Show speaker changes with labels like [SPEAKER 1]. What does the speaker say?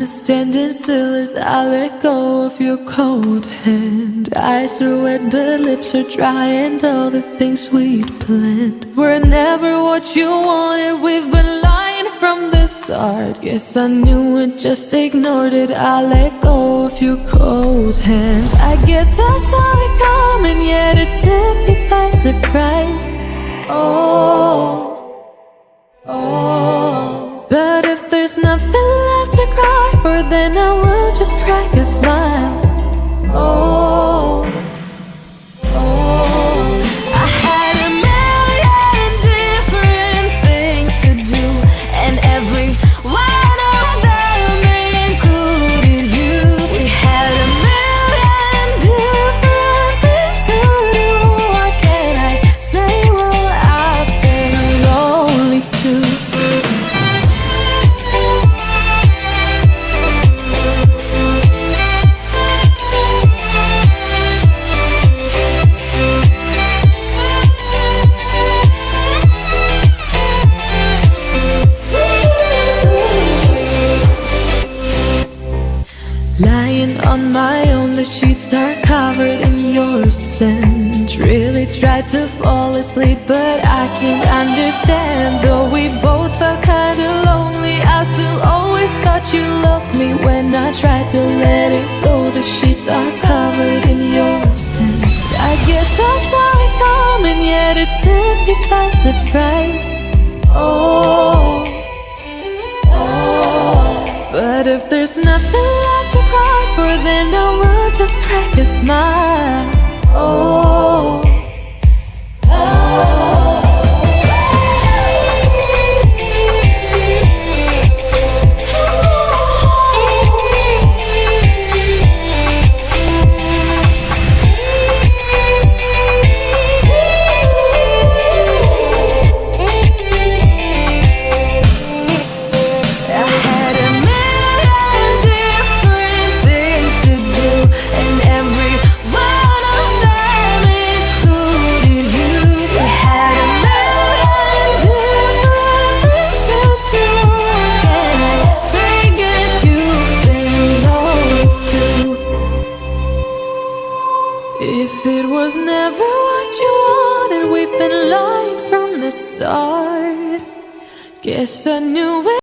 [SPEAKER 1] standing still as I let go of your cold hand. Eyes are wet but lips are dry, and all the things we'd planned were never what you wanted. We've been lying from the start. Guess I knew it, just ignored it. I let go of your cold hand. I guess I saw it coming, yet it took me by surprise. But if there's nothing left to cry for, then I will just crack a smile. I had a million different things to do, and every one of them included you. We had a million different things to do. What can I say? Well, I've been lonely too. Lying on my own, the sheets are covered in your scent. Really tried to fall asleep, but I can't understand. Though we both felt kinda lonely, I still always thought you loved me. When I tried to let it go, the sheets are covered in your scent. I guess I saw it coming, yet it took me by surprise. But if there's nothing left to cry for, then I will just crack a smile. If it was never what you wanted, we've been lying from the start. Guess I knew it.